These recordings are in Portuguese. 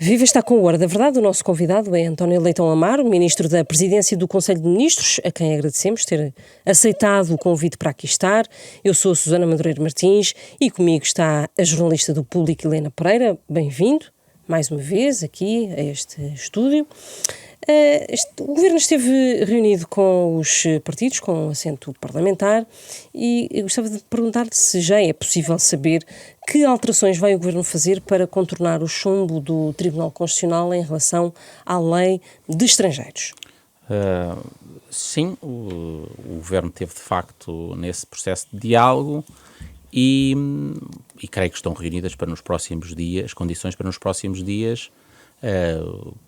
Viva, está com o Hora da Verdade. O nosso convidado é António Leitão Amaro, Ministro da Presidência do Conselho de Ministros, a quem agradecemos ter aceitado o convite para aqui estar. Eu sou a Susana Madureira Martins e comigo está a jornalista do Público, Helena Pereira. Bem-vindo, mais uma vez, aqui a este estúdio. O Governo esteve reunido com os partidos, com assento parlamentar, e eu gostava de perguntar-lhe se já é possível saber que alterações vai o Governo fazer para contornar o chumbo do Tribunal Constitucional em relação à lei de estrangeiros. Sim, o Governo teve de facto nesse processo de diálogo e creio que estão reunidas para nos próximos dias, condições para nos próximos dias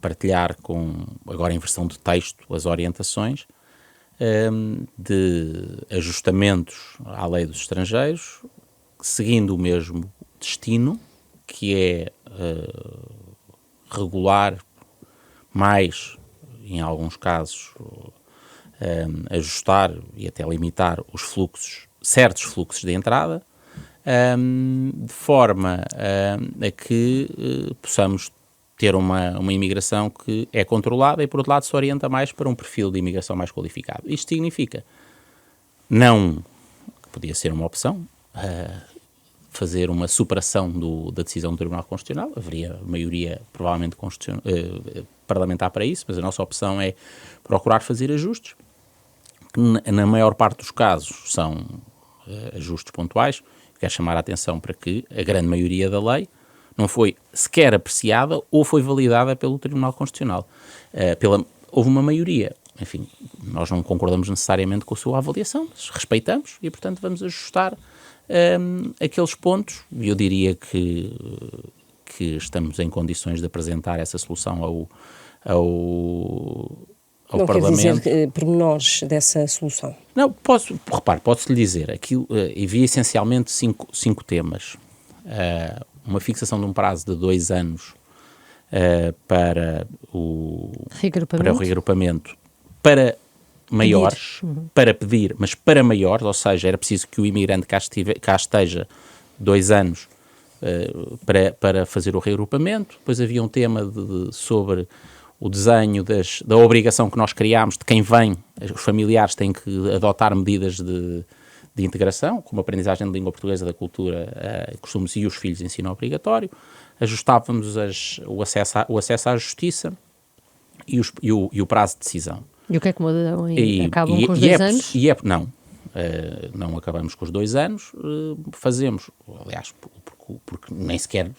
partilhar com, agora em versão de texto, as orientações de ajustamentos à lei dos estrangeiros, seguindo o mesmo destino, que é regular mais, em alguns casos, ajustar e até limitar os fluxos, certos fluxos de entrada, de forma a que possamos ter uma imigração que é controlada e, por outro lado, se orienta mais para um perfil de imigração mais qualificado. Isto significa, não, podia ser uma opção, fazer uma superação da decisão do Tribunal Constitucional, haveria maioria provavelmente parlamentar para isso, mas a nossa opção é procurar fazer ajustes, que na maior parte dos casos são ajustes pontuais. Quero chamar a atenção para que a grande maioria da lei não foi sequer apreciada ou foi validada pelo Tribunal Constitucional. Houve uma maioria. Enfim, nós não concordamos necessariamente com a sua avaliação, mas respeitamos e, portanto, vamos ajustar aqueles pontos. Eu diria que estamos em condições de apresentar essa solução ao não Parlamento. Não quer dizer pormenores dessa solução? Não, posso-lhe dizer, aquilo, havia essencialmente cinco temas. Uma fixação de um prazo de 2 anos para o reagrupamento, para maiores, para pedir, mas para maiores, ou seja, era preciso que o imigrante cá esteja 2 anos para fazer o reagrupamento. Depois havia um tema sobre o desenho da obrigação que nós criámos de quem vem, os familiares têm que adotar medidas de integração, como a aprendizagem de língua portuguesa, da cultura, costumes e os filhos de ensino obrigatório. Ajustávamos o acesso à justiça e o prazo de decisão. E o que é que mudam? Acabam com os 2 anos? Não acabamos com os 2 anos, fazemos, aliás, porque nem sequer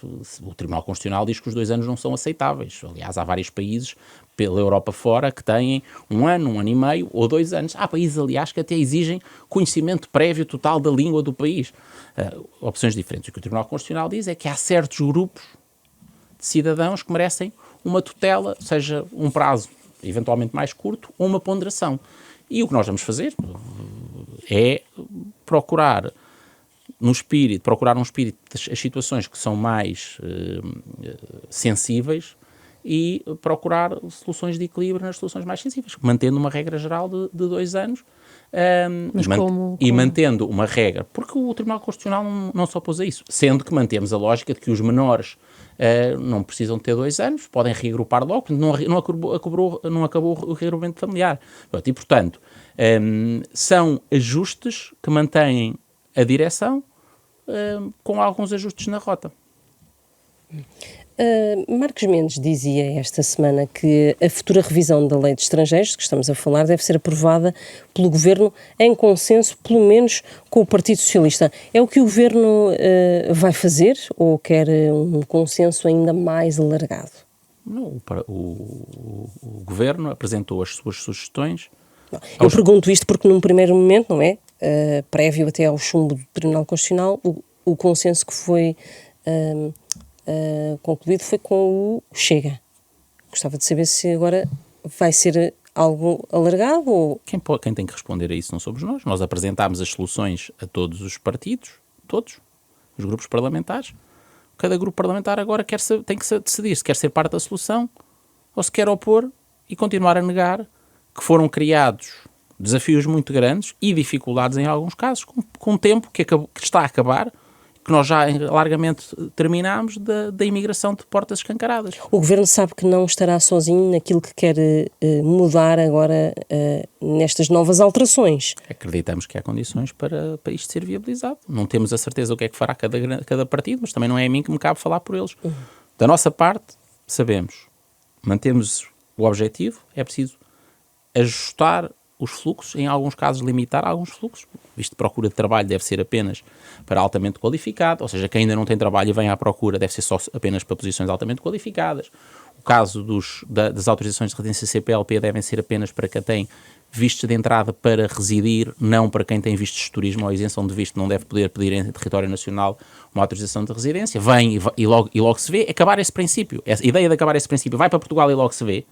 o Tribunal Constitucional diz que os 2 anos não são aceitáveis. Aliás, há vários países pela Europa fora que têm 1 ano, 1 ano e meio ou 2 anos. Há países, aliás, que até exigem conhecimento prévio total da língua do país. Opções diferentes. O que o Tribunal Constitucional diz é que há certos grupos de cidadãos que merecem uma tutela, seja um prazo eventualmente mais curto ou uma ponderação. E o que nós vamos fazer é procurar um espírito das situações que são mais sensíveis e procurar soluções de equilíbrio nas soluções mais sensíveis, mantendo uma regra geral de 2 anos e mantendo uma regra, porque o Tribunal Constitucional não se opôs a isso, sendo que mantemos a lógica de que os menores não precisam ter 2 anos, podem reagrupar logo, não acabou o reagrupamento familiar. E, portanto, são ajustes que mantêm a direção com alguns ajustes na rota. Marcos Mendes dizia esta semana que a futura revisão da lei de estrangeiros, de que estamos a falar, deve ser aprovada pelo Governo em consenso, pelo menos com o Partido Socialista. É o que o Governo vai fazer ou quer um consenso ainda mais alargado? Não, o Governo apresentou as suas sugestões. Eu pergunto isto porque num primeiro momento, não é? Prévio até ao chumbo do Tribunal Constitucional, o consenso que foi concluído foi com o Chega. Gostava de saber se agora vai ser algo alargado ou... Quem tem que responder a isso não somos nós. Nós apresentámos as soluções a todos os partidos, todos os grupos parlamentares. Cada grupo parlamentar agora tem que decidir se quer ser parte da solução ou se quer opor e continuar a negar que foram criados desafios muito grandes e dificuldades em alguns casos, com um tempo que está a acabar, que nós já largamente terminámos da imigração de portas escancaradas. O Governo sabe que não estará sozinho naquilo que quer mudar agora nestas novas alterações. Acreditamos que há condições para isto ser viabilizado. Não temos a certeza o que é que fará cada partido, mas também não é a mim que me cabe falar por eles. Da nossa parte, sabemos, mantemos o objetivo, é preciso ajustar os fluxos, em alguns casos limitar alguns fluxos. Visto que procura de trabalho deve ser apenas para altamente qualificado, ou seja, quem ainda não tem trabalho e vem à procura deve ser só apenas para posições altamente qualificadas. O caso das autorizações de residência CPLP devem ser apenas para quem tem vistos de entrada para residir, não para quem tem vistos de turismo ou isenção de visto, não deve poder pedir em território nacional uma autorização de residência. Vem e logo se vê. Acabar esse princípio, a ideia de acabar esse princípio, vai para Portugal e logo se vê,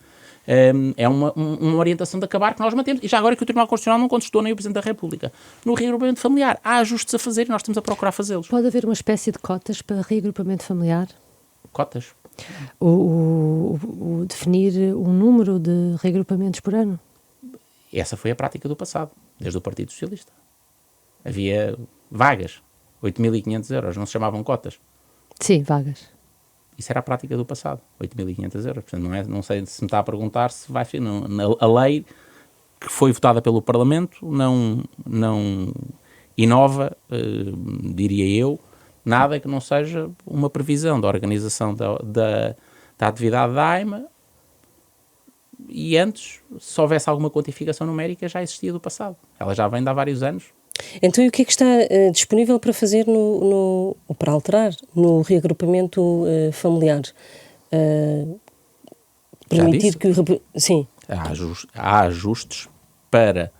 é uma orientação de acabar que nós mantemos. E já agora que o Tribunal Constitucional não contestou nem o Presidente da República. No reagrupamento familiar, há ajustes a fazer e nós estamos a procurar fazê-los. Pode haver uma espécie de cotas para reagrupamento familiar? Cotas? O definir um número de reagrupamentos por ano? Essa foi a prática do passado, desde o Partido Socialista. Havia vagas, 8.500 euros, não se chamavam cotas. Sim, vagas. Isso era a prática do passado, 8.500 euros. Portanto, não sei se me está a perguntar se vai... A lei que foi votada pelo Parlamento não inova, diria eu, nada que não seja uma previsão da organização da atividade da AIMA, e antes, se houvesse alguma quantificação numérica, já existia do passado. Ela já vem de há vários anos. Então, e o que é que está disponível para fazer ou para alterar no reagrupamento familiar? Permitir que... Sim. Há ajustes para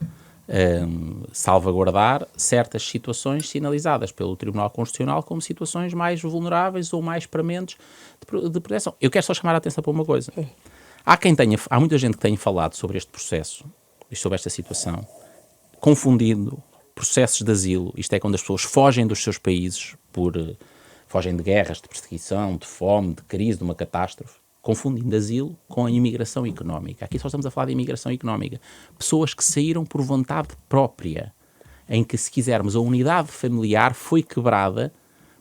salvaguardar certas situações sinalizadas pelo Tribunal Constitucional como situações mais vulneráveis ou mais prementes de proteção. Eu quero só chamar a atenção para uma coisa. Há muita gente que tem falado sobre este processo e sobre esta situação, confundindo processos de asilo, isto é quando as pessoas fogem dos seus países, fogem de guerras, de perseguição, de fome, de crise, de uma catástrofe, confundindo asilo com a imigração económica. Aqui só estamos a falar de imigração económica. Pessoas que saíram por vontade própria, em que, se quisermos, a unidade familiar foi quebrada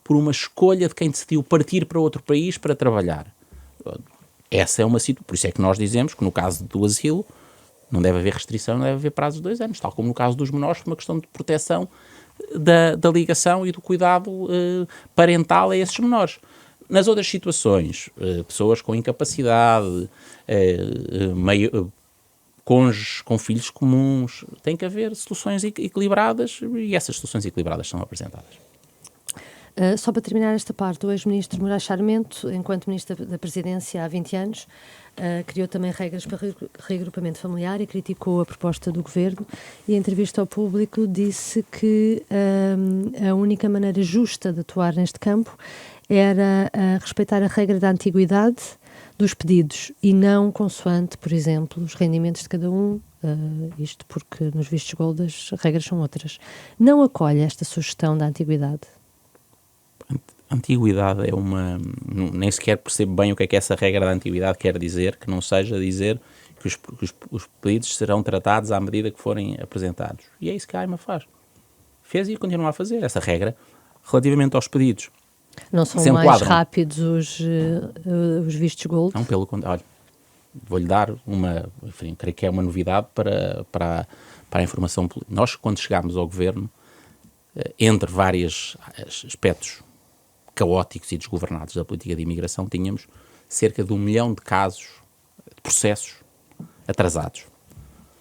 por uma escolha de quem decidiu partir para outro país para trabalhar. Essa é uma situação. Por isso é que nós dizemos que no caso do asilo não deve haver restrição, não deve haver prazo de 2 anos, tal como no caso dos menores, por uma questão de proteção da ligação e do cuidado parental a esses menores. Nas outras situações, pessoas com incapacidade, cônjuges com filhos comuns, tem que haver soluções equilibradas e essas soluções equilibradas são apresentadas. Só para terminar esta parte, o ex-ministro Moraes Sarmento, enquanto ministro da Presidência há 20 anos, criou também regras para reagrupamento familiar e criticou a proposta do Governo e, em entrevista ao público, disse que a única maneira justa de atuar neste campo era respeitar a regra da antiguidade dos pedidos e não consoante, por exemplo, os rendimentos de cada um, isto porque nos vistos gold as regras são outras. Não acolhe esta sugestão da antiguidade? Antiguidade é nem sequer percebo bem o que é que essa regra da antiguidade quer dizer, que não seja dizer que os pedidos serão tratados à medida que forem apresentados. E é isso que a AIMA faz. Fez e continua a fazer essa regra relativamente aos pedidos. Não são mais rápidos os vistos gold? Não, pelo contrário. Vou-lhe dar enfim, creio que é uma novidade para a informação política. Nós, quando chegámos ao Governo, entre vários aspectos caóticos e desgovernados da política de imigração, tínhamos cerca de 1 milhão de casos, de processos atrasados,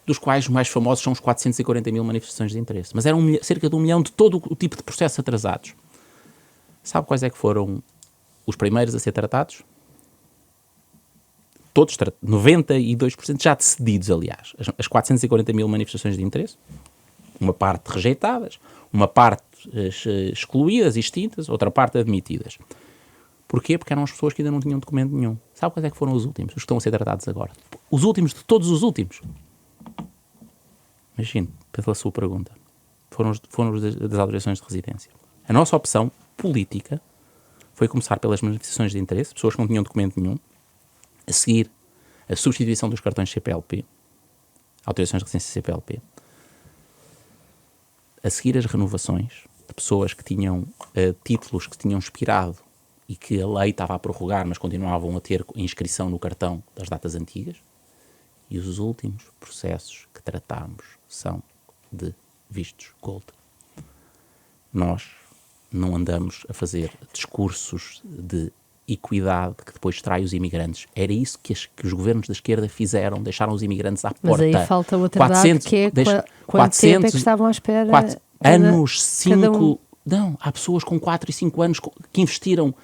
dos quais os mais famosos são os 440 mil manifestações de interesse. Mas eram cerca de 1 milhão de todo o tipo de processos atrasados. Sabe quais é que foram os primeiros a ser tratados? Todos, 92% já decididos, aliás. As 440 mil manifestações de interesse, uma parte rejeitadas, uma parte excluídas, extintas, outra parte admitidas. Porquê? Porque eram as pessoas que ainda não tinham documento nenhum. Sabe quais é que foram os últimos? Os que estão a ser tratados agora. Os últimos de todos os últimos. Imagine, pela sua pergunta. Foram os das autorizações de residência. A nossa opção política foi começar pelas manifestações de interesse, pessoas que não tinham documento nenhum, a seguir a substituição dos cartões CPLP, autorizações de residência CPLP, a seguir as renovações, de pessoas que tinham títulos que tinham expirado e que a lei estava a prorrogar, mas continuavam a ter inscrição no cartão das datas antigas. E os últimos processos que tratámos são de vistos gold. Nós não andamos a fazer discursos de equidade que depois trai os imigrantes. Era isso que os governos da esquerda fizeram, deixaram os imigrantes à porta. Mas aí falta outra data, que é quanto tempo é que estavam à espera? Anos, 5... Não, há pessoas com 4 e 5 anos que investiram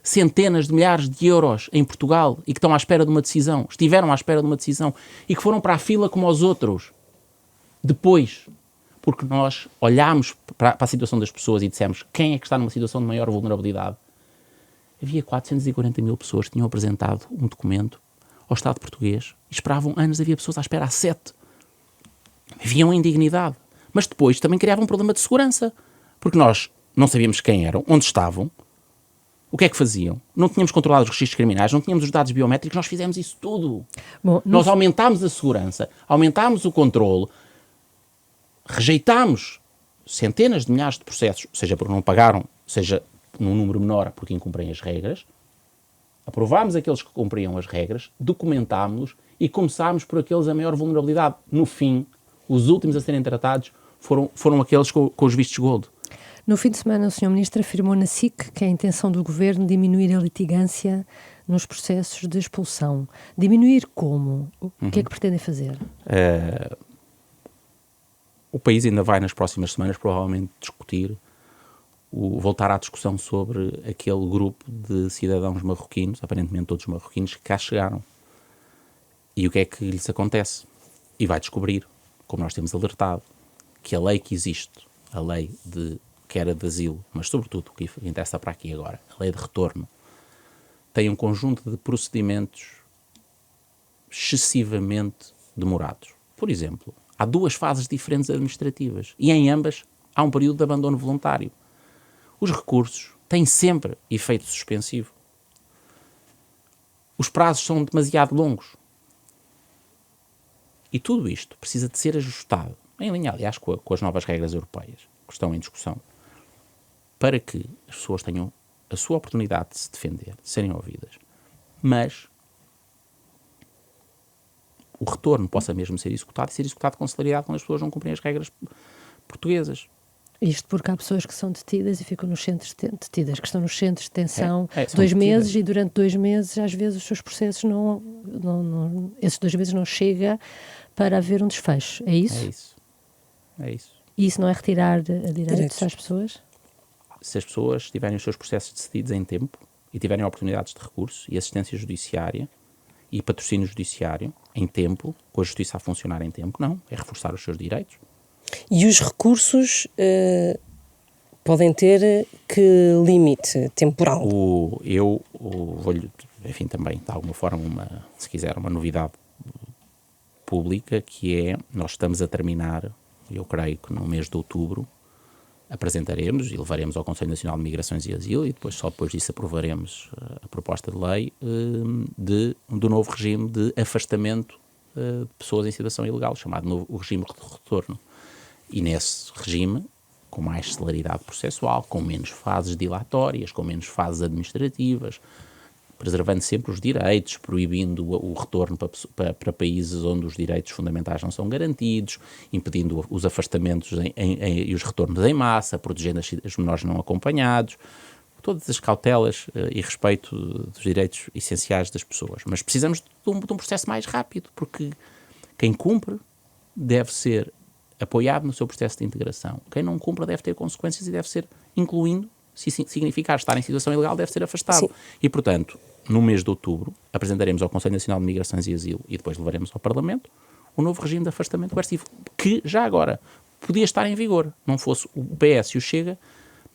centenas de milhares de euros em Portugal e que estão à espera de uma decisão, estiveram à espera de uma decisão e que foram para a fila como os outros. Depois, porque nós olhámos para a situação das pessoas e dissemos quem é que está numa situação de maior vulnerabilidade. Havia 440 mil pessoas que tinham apresentado um documento ao Estado português e esperavam anos, havia pessoas à espera há 7. Havia uma indignidade. Mas depois também criava um problema de segurança, porque nós não sabíamos quem eram, onde estavam, o que é que faziam. Não tínhamos controlado os registros criminais, não tínhamos os dados biométricos, nós fizemos isso tudo. Bom, nós aumentámos a segurança, aumentámos o controle, rejeitámos centenas de milhares de processos, seja porque não pagaram, seja num número menor porque incumprem as regras, aprovámos aqueles que cumpriam as regras, documentámos-los e começámos por aqueles a maior vulnerabilidade. No fim, os últimos a serem tratados foram aqueles com os vistos gold. No fim de semana, o Sr. Ministro afirmou na SIC que é a intenção do Governo diminuir a litigância nos processos de expulsão. Diminuir como? O que é que pretendem fazer? O país ainda vai, nas próximas semanas, provavelmente discutir, voltar à discussão sobre aquele grupo de cidadãos marroquinos, aparentemente todos marroquinos, que cá chegaram. E o que é que lhes acontece? E vai descobrir, como nós temos alertado, que a lei que existe, a lei que era de asilo, mas sobretudo o que interessa para aqui agora, a lei de retorno, tem um conjunto de procedimentos excessivamente demorados. Por exemplo, há 2 fases diferentes administrativas e em ambas há um período de abandono voluntário. Os recursos têm sempre efeito suspensivo. Os prazos são demasiado longos. E tudo isto precisa de ser ajustado, em linha, aliás, com as novas regras europeias que estão em discussão, para que as pessoas tenham a sua oportunidade de se defender, de serem ouvidas, mas o retorno possa mesmo ser executado e ser executado com celeridade quando as pessoas não cumprem as regras portuguesas. Isto porque há pessoas que são detidas e ficam nos centros detidas, que estão nos centros de detenção 2 detidas. meses e durante 2 meses, às vezes, os seus processos esses 2 meses não chega para haver um desfecho. É isso? É isso. E isso não é retirar direitos às pessoas? Se as pessoas tiverem os seus processos decididos em tempo e tiverem oportunidades de recurso e assistência judiciária e patrocínio judiciário em tempo, com a justiça a funcionar em tempo, não. É reforçar os seus direitos. E os recursos podem ter que limite temporal? Vou-lhe, enfim, também, de alguma forma, se quiser, uma novidade pública, que é, nós estamos a terminar, eu creio que no mês de outubro, apresentaremos e levaremos ao Conselho Nacional de Migrações e Asilo e só depois disso aprovaremos a proposta de lei do novo regime de afastamento de pessoas em situação ilegal, chamado o regime de retorno. E nesse regime, com mais celeridade processual, com menos fases dilatórias, com menos fases administrativas, preservando sempre os direitos, proibindo o retorno para países onde os direitos fundamentais não são garantidos, impedindo os afastamentos e os retornos em massa, protegendo os menores não acompanhados, todas as cautelas e respeito dos direitos essenciais das pessoas. Mas precisamos de um processo mais rápido, porque quem cumpre deve ser apoiado no seu processo de integração. Quem não cumpre deve ter consequências e deve ser, incluindo, se significar estar em situação ilegal, deve ser afastado. Sim. E, portanto, no mês de outubro, apresentaremos ao Conselho Nacional de Migrações e Asilo e depois levaremos ao Parlamento o novo regime de afastamento coercivo, que já agora podia estar em vigor, não fosse o PS e o Chega,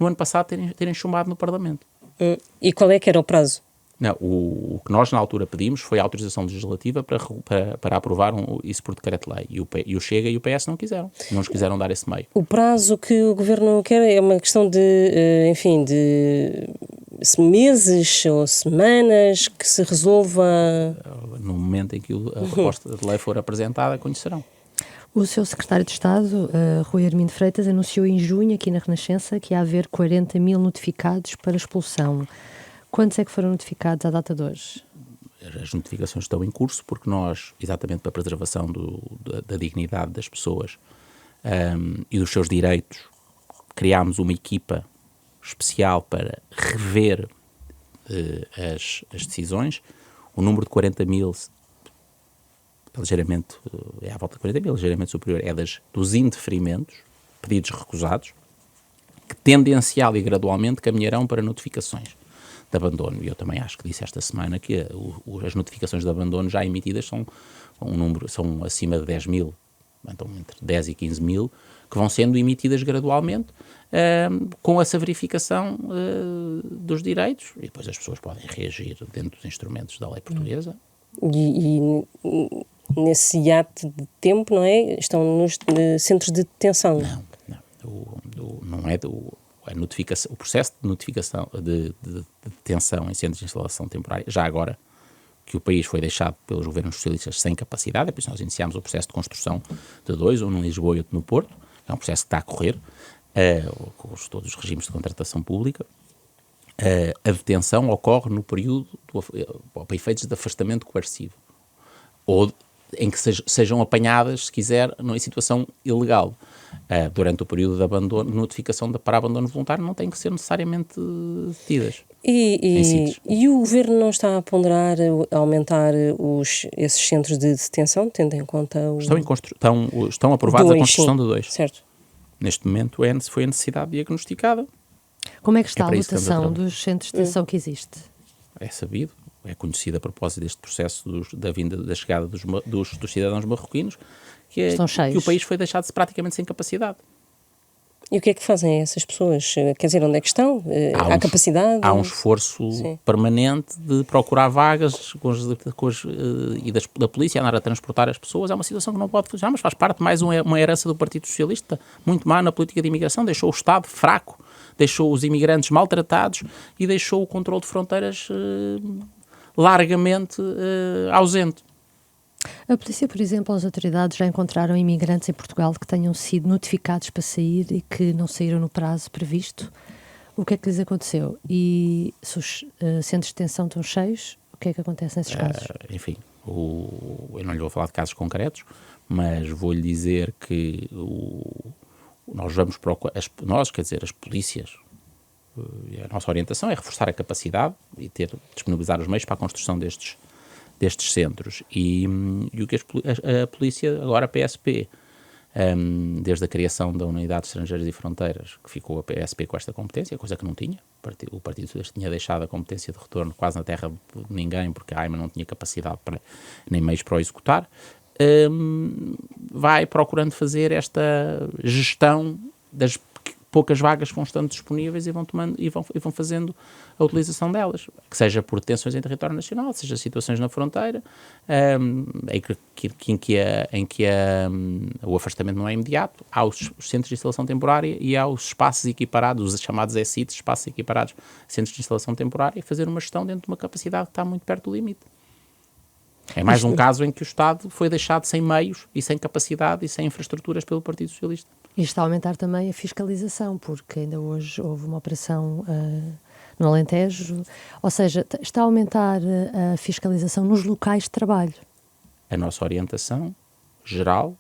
no ano passado, terem chumbado no Parlamento. E qual é que era o prazo? Não, o que nós na altura pedimos foi a autorização legislativa para aprovar isso por decreto-lei. E o Chega e o PS não nos quiseram dar esse meio. O prazo que o Governo quer é uma questão de, enfim, de meses ou semanas que se resolva... No momento em que a proposta de lei for apresentada, conhecerão. O seu secretário de Estado, Rui Armindo Freitas, anunciou em junho, aqui na Renascença, que ia haver 40 mil notificados para expulsão. Quantos é que foram notificados à data de hoje? As notificações estão em curso porque nós, exatamente para a preservação da dignidade das pessoas e dos seus direitos, criámos uma equipa especial para rever as decisões. O número de 40 mil ligeiramente, é à volta de 40 mil, ligeiramente superior, é dos indeferimentos, pedidos recusados, que tendencial e gradualmente caminharão para notificações de abandono. E eu também acho que disse esta semana que as notificações de abandono já emitidas são acima de 10 mil, então entre 10 e 15 mil, que vão sendo emitidas gradualmente, com essa verificação dos direitos, e depois as pessoas podem reagir dentro dos instrumentos da lei portuguesa. E nesse hiato de tempo, não é? Estão nos centros de detenção. Não é a notificação, o processo de notificação de detenção em centros de instalação temporária, já agora que o país foi deixado pelos governos socialistas sem capacidade, é por isso nós iniciámos o processo de construção de 2, um em Lisboa e outro no Porto, é um processo que está a correr, com todos os regimes de contratação pública. A detenção ocorre no período para efeitos de afastamento coercivo, ou em que sejam apanhadas, se quiser, em situação ilegal. Durante o período de abandono, notificação para abandono voluntário não tem que ser necessariamente detidas. E o Governo não está a ponderar aumentar esses centros de detenção, tendo em conta estão aprovados a construção de 2. Certo. Neste momento foi a necessidade diagnosticada. Como é que está a lotação dos centros de detenção que existe? É sabido, é conhecido a propósito deste processo da chegada dos cidadãos marroquinos, que o país foi deixado praticamente sem capacidade. E o que é que fazem essas pessoas? Quer dizer, onde é que estão? Há capacidade? Há um esforço permanente de procurar vagas da polícia, andar a transportar as pessoas. É uma situação que não pode funcionar, mas faz parte mais uma herança do Partido Socialista, muito má na política de imigração. Deixou o Estado fraco, deixou os imigrantes maltratados e deixou o controle de fronteiras largamente ausente. A polícia, por exemplo, as autoridades já encontraram imigrantes em Portugal que tenham sido notificados para sair e que não saíram no prazo previsto. O que é que lhes aconteceu? E se os centros de detenção estão cheios, o que é que acontece nesses casos? Enfim, eu não lhe vou falar de casos concretos, mas vou-lhe dizer que nós vamos procurar, as polícias, a nossa orientação é reforçar a capacidade e disponibilizar os meios para a construção destes centros. E o que a polícia, agora a PSP, desde a criação da Unidade de Estrangeiros e Fronteiras, que ficou a PSP com esta competência, coisa que não tinha, o Partido Socialista tinha deixado a competência de retorno quase na terra de ninguém, porque a AIMA não tinha capacidade nem meios para o executar, vai procurando fazer esta gestão das poucas vagas que vão estando disponíveis e vão fazendo a utilização delas, que seja por detenções em território nacional, seja situações na fronteira, em que o afastamento não é imediato. Há os centros de instalação temporária e há os espaços equiparados, os chamados ECITs, espaços equiparados, centros de instalação temporária, e fazer uma gestão dentro de uma capacidade que está muito perto do limite. É mais um caso em que o Estado foi deixado sem meios e sem capacidade e sem infraestruturas pelo Partido Socialista. E está a aumentar também a fiscalização, porque ainda hoje houve uma operação no Alentejo, ou seja, está a aumentar a fiscalização nos locais de trabalho. A nossa orientação geral,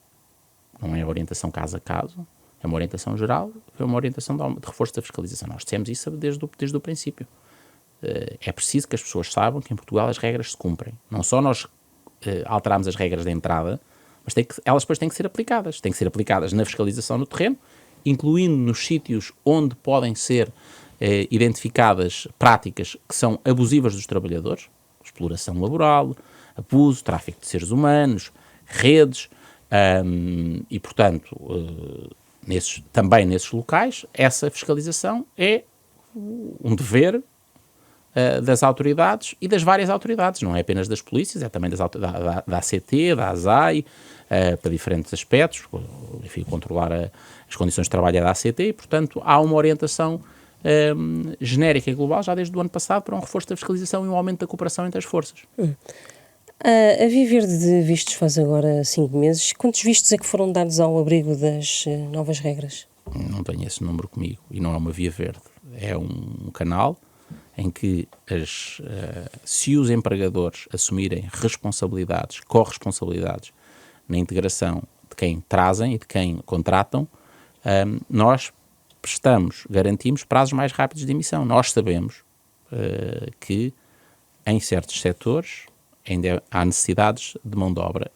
não é a orientação caso a caso, é uma orientação geral, é uma orientação de reforço da fiscalização. Nós dissemos isso desde o princípio. É preciso que as pessoas saibam que em Portugal as regras se cumprem. Não só nós alteramos as regras de entrada, mas elas depois têm que ser aplicadas. Têm que ser aplicadas na fiscalização no terreno, incluindo nos sítios onde podem ser identificadas práticas que são abusivas dos trabalhadores, exploração laboral, abuso, tráfico de seres humanos, redes, e, portanto, também nesses locais, essa fiscalização é um dever das autoridades e das várias autoridades, não é apenas das polícias, é também da ACT, da ASAI, para diferentes aspectos, enfim, controlar as condições de trabalho da ACT, e, portanto, há uma orientação genérica e global, já desde o ano passado, para um reforço da fiscalização e um aumento da cooperação entre as forças. A Viver de vistos faz agora 5 meses. Quantos vistos é que foram dados ao abrigo das novas regras? Não tenho esse número comigo e não é uma via verde. É um canal em que se os empregadores assumirem responsabilidades, corresponsabilidades na integração de quem trazem e de quem contratam, nós garantimos prazos mais rápidos de emissão. Nós sabemos que em certos setores ainda há necessidades de mão de obra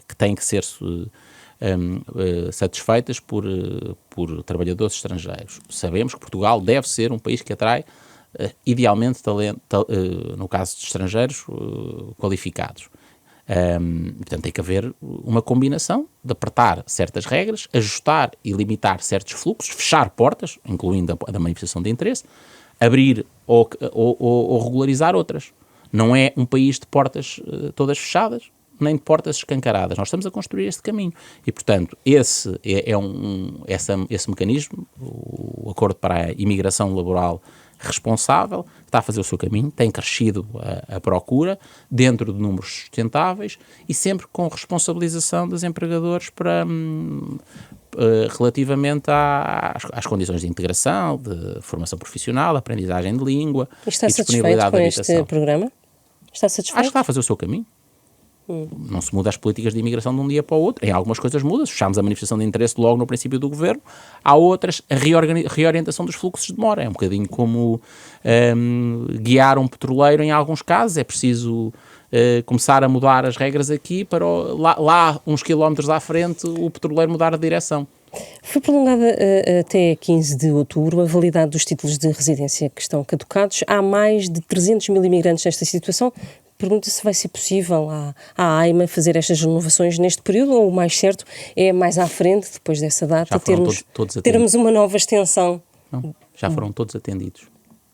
que têm que ser satisfeitas por trabalhadores estrangeiros. Sabemos que Portugal deve ser um país que atrai idealmente talento, no caso de estrangeiros qualificados. Portanto, tem que haver uma combinação de apertar certas regras, ajustar e limitar certos fluxos, fechar portas, incluindo a da manifestação de interesse, abrir ou regularizar outras. Não é um país de portas todas fechadas, nem de portas escancaradas. Nós estamos a construir este caminho. E, portanto, esse mecanismo, o Acordo para a Imigração Laboral Responsável, está a fazer o seu caminho, tem crescido a procura, dentro de números sustentáveis e sempre com responsabilização dos empregadores relativamente às condições de integração, de formação profissional, aprendizagem de língua e está e disponibilidade satisfeito com de habitação. este programa? Está satisfeito? Acho que está a fazer o seu caminho. Não se muda as políticas de imigração de um dia para o outro. Em algumas coisas muda. Fechámos a manifestação de interesse logo no princípio do governo. Há outras, a reorientação dos fluxos demora. É um bocadinho como guiar um petroleiro em alguns casos. É preciso começar a mudar as regras aqui para lá uns quilómetros à frente, o petroleiro mudar de direção. Foi prolongada até 15 de outubro a validade dos títulos de residência que estão caducados. Há mais de 300 mil imigrantes nesta situação. Pergunta se vai ser possível à AIMA fazer estas renovações neste período ou o mais certo é mais à frente, depois dessa data, termos uma nova extensão. Não, já foram todos atendidos.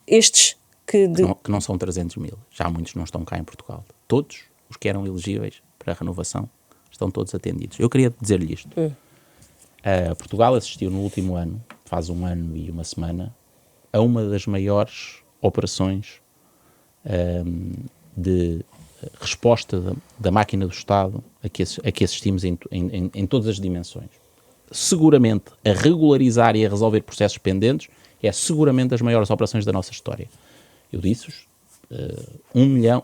Estes que não são 300 mil. Já muitos não estão cá em Portugal. Todos os que eram elegíveis para a renovação estão todos atendidos. Eu queria dizer-lhe isto. Portugal assistiu no último ano, faz 1 ano e 1 semana, a uma das maiores operações de resposta da máquina do Estado a que assistimos em todas as dimensões. Seguramente, a regularizar e a resolver processos pendentes é seguramente das maiores operações da nossa história. Eu disse-os,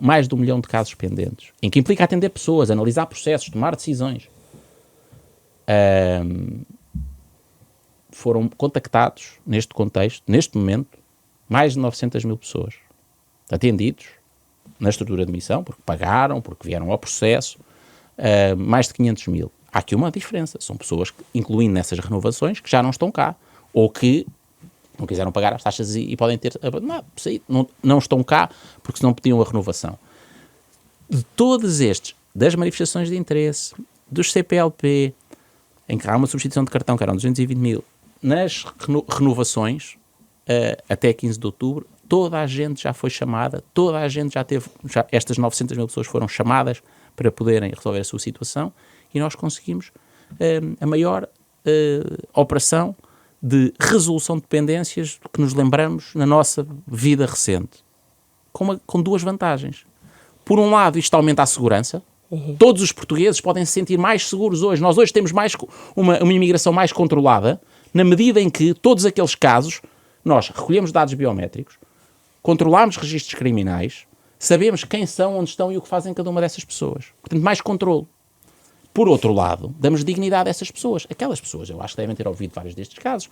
mais de 1 milhão de casos pendentes, em que implica atender pessoas, analisar processos, tomar decisões. Foram contactados, neste contexto, neste momento, mais de 900 mil pessoas atendidos na estrutura de admissão, porque pagaram, porque vieram ao processo, mais de 500 mil. Há aqui uma diferença, são pessoas, incluindo nessas renovações, que já não estão cá, ou que não quiseram pagar as taxas e podem ter abandonado, não estão cá, porque senão pediam a renovação. De todos estes, das manifestações de interesse, dos CPLP, em que há uma substituição de cartão, que eram 220 mil, nas renovações, até 15 de outubro, toda a gente já foi chamada, toda a gente estas 900 mil pessoas foram chamadas para poderem resolver a sua situação e nós conseguimos a maior operação de resolução de dependências que nos lembramos na nossa vida recente. Com 2 vantagens. Por um lado, isto aumenta a segurança. Todos os portugueses podem se sentir mais seguros hoje. Nós hoje temos uma imigração mais controlada, na medida em que todos aqueles casos, nós recolhemos dados biométricos, controlamos registros criminais, sabemos quem são, onde estão e o que fazem cada uma dessas pessoas. Portanto, mais controle. Por outro lado, damos dignidade a essas pessoas. Aquelas pessoas, eu acho que devem ter ouvido vários destes casos,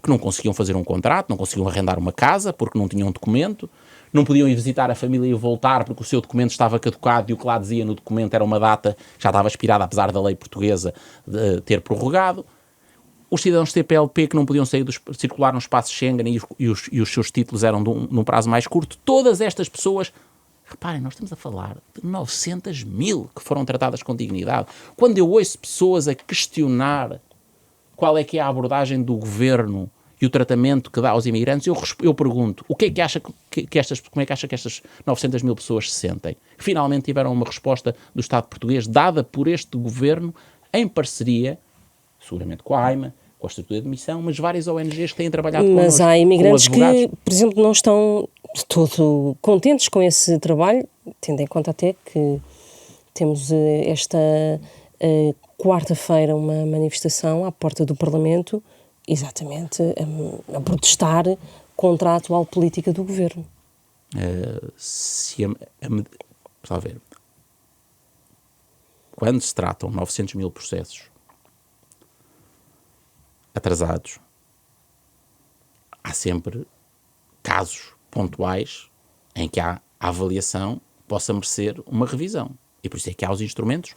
que não conseguiam fazer um contrato, não conseguiam arrendar uma casa porque não tinham um documento, não podiam ir visitar a família e voltar porque o seu documento estava caducado e o que lá dizia no documento era uma data que já estava expirada, apesar da lei portuguesa de ter prorrogado. Os cidadãos CPLP que não podiam circular no espaço Schengen e os seus títulos eram num prazo mais curto. Todas estas pessoas, reparem, nós estamos a falar de 900 mil que foram tratadas com dignidade. Quando eu ouço pessoas a questionar qual é que é a abordagem do governo e o tratamento que dá aos imigrantes, eu pergunto, o que é que acha como é que acha que estas 900 mil pessoas se sentem? Finalmente tiveram uma resposta do Estado português dada por este governo em parceria, seguramente com a AIMA, com a estrutura de admissão, mas várias ONGs que têm trabalhado connosco. Mas há imigrantes que, por exemplo, não estão de todo contentes com esse trabalho, tendo em conta até que Temos esta quarta-feira uma manifestação à porta do Parlamento, exatamente a protestar contra a atual política do Governo. Está a ver, quando se tratam 900 mil processos atrasados, há sempre casos pontuais em que a avaliação possa merecer uma revisão. E por isso é que há os instrumentos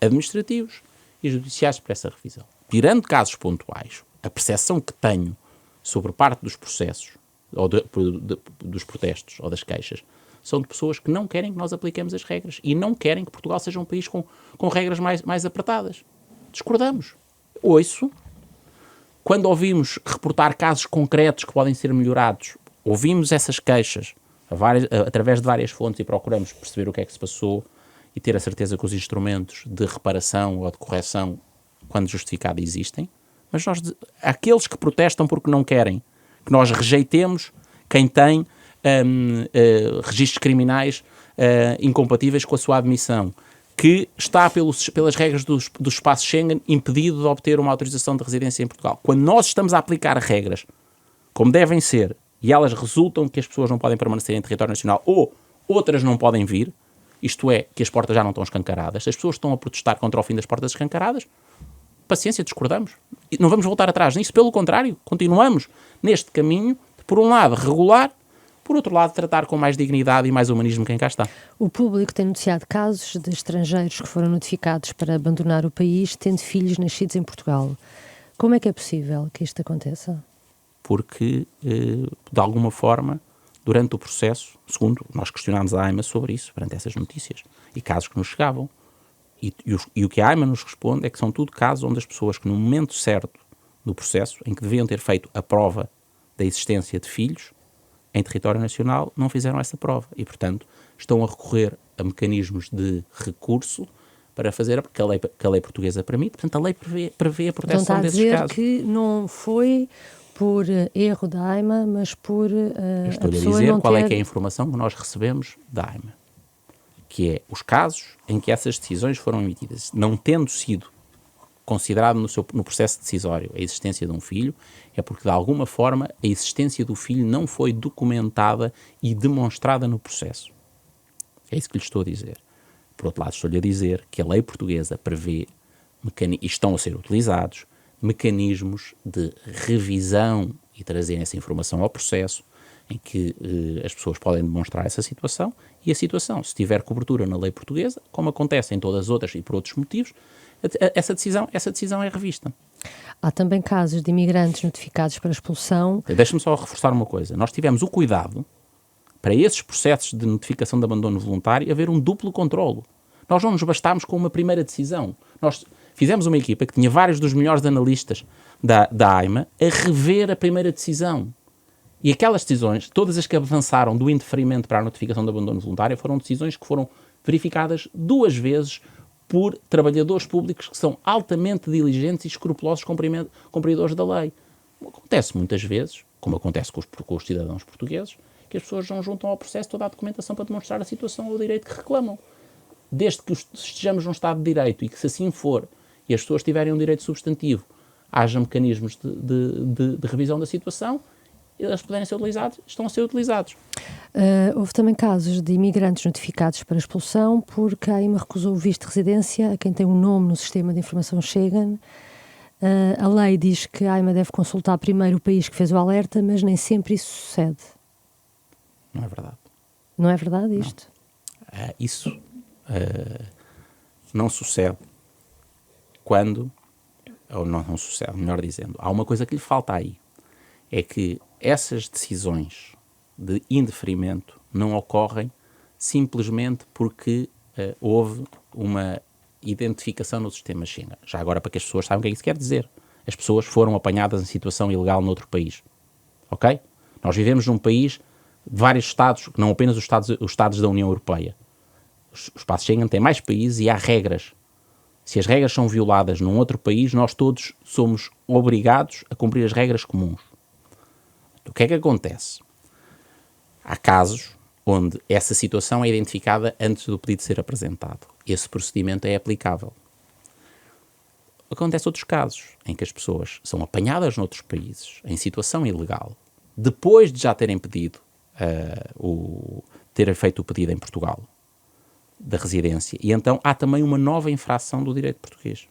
administrativos e judiciais para essa revisão. Tirando casos pontuais, a percepção que tenho sobre parte dos processos, ou dos protestos, ou das queixas, são de pessoas que não querem que nós apliquemos as regras e não querem que Portugal seja um país com regras mais apertadas. Discordamos. Ouço. Quando ouvimos reportar casos concretos que podem ser melhorados, ouvimos essas queixas através de várias fontes e procuramos perceber o que é que se passou e ter a certeza que os instrumentos de reparação ou de correção, quando justificado, existem. Mas aqueles que protestam porque não querem que nós rejeitemos quem tem registros criminais incompatíveis com a sua admissão, que está pelas regras do espaço Schengen impedido de obter uma autorização de residência em Portugal. Quando nós estamos a aplicar regras como devem ser e elas resultam que as pessoas não podem permanecer em território nacional ou outras não podem vir, isto é, que as portas já não estão escancaradas, as pessoas estão a protestar contra o fim das portas escancaradas, paciência, discordamos. E não vamos voltar atrás nisso, pelo contrário, continuamos neste caminho de, por um lado, regular, por outro lado, tratar com mais dignidade e mais humanismo quem cá está. O público tem noticiado casos de estrangeiros que foram notificados para abandonar o país, tendo filhos nascidos em Portugal. Como é que é possível que isto aconteça? Porque, de alguma forma, durante o processo, segundo nós questionámos a AIMA sobre isso, perante essas notícias, e casos que nos chegavam, e o que a AIMA nos responde é que são tudo casos onde as pessoas que no momento certo do processo, em que deviam ter feito a prova da existência de filhos, em território nacional, não fizeram essa prova. E, portanto, estão a recorrer a mecanismos de recurso para fazer, porque a lei portuguesa permite, portanto, a lei prevê a proteção desses casos. Então está a dizer que não foi por erro da AIMA, mas por Estou-lhe a dizer qual é que é a informação que nós recebemos da AIMA, que é os casos em que essas decisões foram emitidas, não tendo sido considerado no processo decisório a existência de um filho, é porque, de alguma forma, a existência do filho não foi documentada e demonstrada no processo. É isso que lhe estou a dizer. Por outro lado, estou-lhe a dizer que a lei portuguesa prevê, e estão a ser utilizados, mecanismos de revisão e trazer essa informação ao processo, em que as pessoas podem demonstrar essa situação, e a situação, se tiver cobertura na lei portuguesa, como acontece em todas as outras e por outros motivos, essa decisão é revista. Há também casos de imigrantes notificados para expulsão. Deixa-me só reforçar uma coisa. Nós tivemos o cuidado, para esses processos de notificação de abandono voluntário, haver um duplo controlo. Nós não nos bastámos com uma primeira decisão. Nós fizemos uma equipa que tinha vários dos melhores analistas da AIMA a rever a primeira decisão. E aquelas decisões, todas as que avançaram do indeferimento para a notificação de abandono voluntário, foram decisões que foram verificadas 2 vezes por trabalhadores públicos que são altamente diligentes e escrupulosos cumpridores da lei. Acontece muitas vezes, como acontece com os cidadãos portugueses, que as pessoas não juntam ao processo toda a documentação para demonstrar a situação ou o direito que reclamam. Desde que estejamos num Estado de Direito e que, se assim for, e as pessoas tiverem um direito substantivo, haja mecanismos de revisão da situação, eles puderem ser utilizados, estão a ser utilizados. Houve também casos de imigrantes notificados para expulsão porque a AIMA recusou o visto de residência a quem tem um nome no sistema de informação Schengen. A lei diz que a AIMA deve consultar primeiro o país que fez o alerta, mas nem sempre isso sucede. Não é verdade. Não é verdade isto? Isso não sucede quando, ou não sucede, melhor dizendo, há uma coisa que lhe falta aí, é que essas decisões de indeferimento não ocorrem simplesmente porque houve uma identificação no sistema Schengen. Já agora, para que as pessoas saibam o que é que isso quer dizer. As pessoas foram apanhadas em situação ilegal noutro país. Ok? Nós vivemos num país de vários Estados, não apenas os Estados da União Europeia. O espaço Schengen tem mais países e há regras. Se as regras são violadas num outro país, nós todos somos obrigados a cumprir as regras comuns. O que é que acontece? Há casos onde essa situação é identificada antes do pedido ser apresentado. Esse procedimento é aplicável. Acontece outros casos em que as pessoas são apanhadas noutros países em situação ilegal, depois de já terem pedido, terem feito o pedido em Portugal, da residência, e então há também uma nova infração do direito português.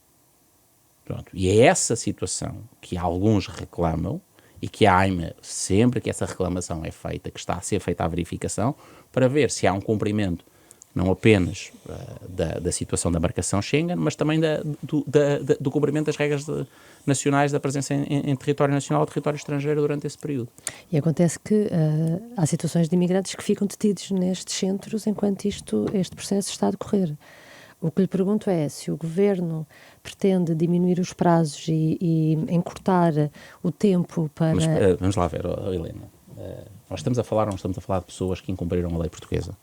Pronto. E é essa situação que alguns reclamam e que a AIMA, sempre que essa reclamação é feita, que está a ser feita a verificação, para ver se há um cumprimento não apenas da situação da marcação Schengen, mas também do cumprimento das regras nacionais da presença em território nacional ou território estrangeiro durante esse período. E acontece que há situações de imigrantes que ficam detidos nestes centros enquanto este processo está a decorrer. O que lhe pergunto é se o Governo pretende diminuir os prazos e encurtar o tempo para... Mas vamos lá ver, Helena. Nós estamos a falar, não estamos a falar de pessoas que incumpriram a lei portuguesa?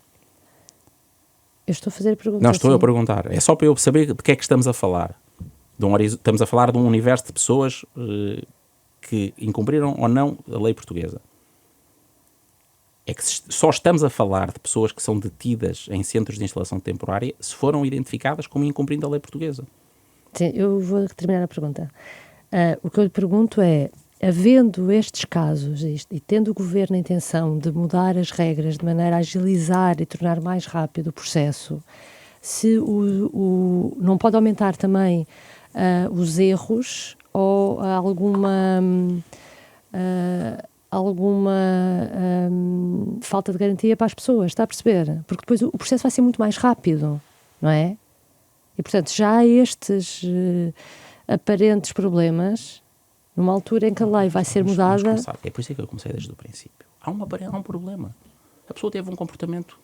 Eu estou a fazer a pergunta. Não, estou a perguntar. É só para eu saber de que é que estamos a falar. Estamos a falar de um universo de pessoas que incumpriram ou não a lei portuguesa. É que só estamos a falar de pessoas que são detidas em centros de instalação temporária se foram identificadas como incumprindo a lei portuguesa. Sim, eu vou terminar a pergunta. O que eu lhe pergunto é, havendo estes casos e tendo o Governo a intenção de mudar as regras de maneira a agilizar e tornar mais rápido o processo, se não pode aumentar também os erros ou alguma falta de garantia para as pessoas, está a perceber? Porque depois o processo vai ser muito mais rápido, não é? E, portanto, já há estes aparentes problemas, numa altura em que a lei vai ser mudada... É por isso que eu comecei desde o princípio. Há um problema. A pessoa teve um comportamento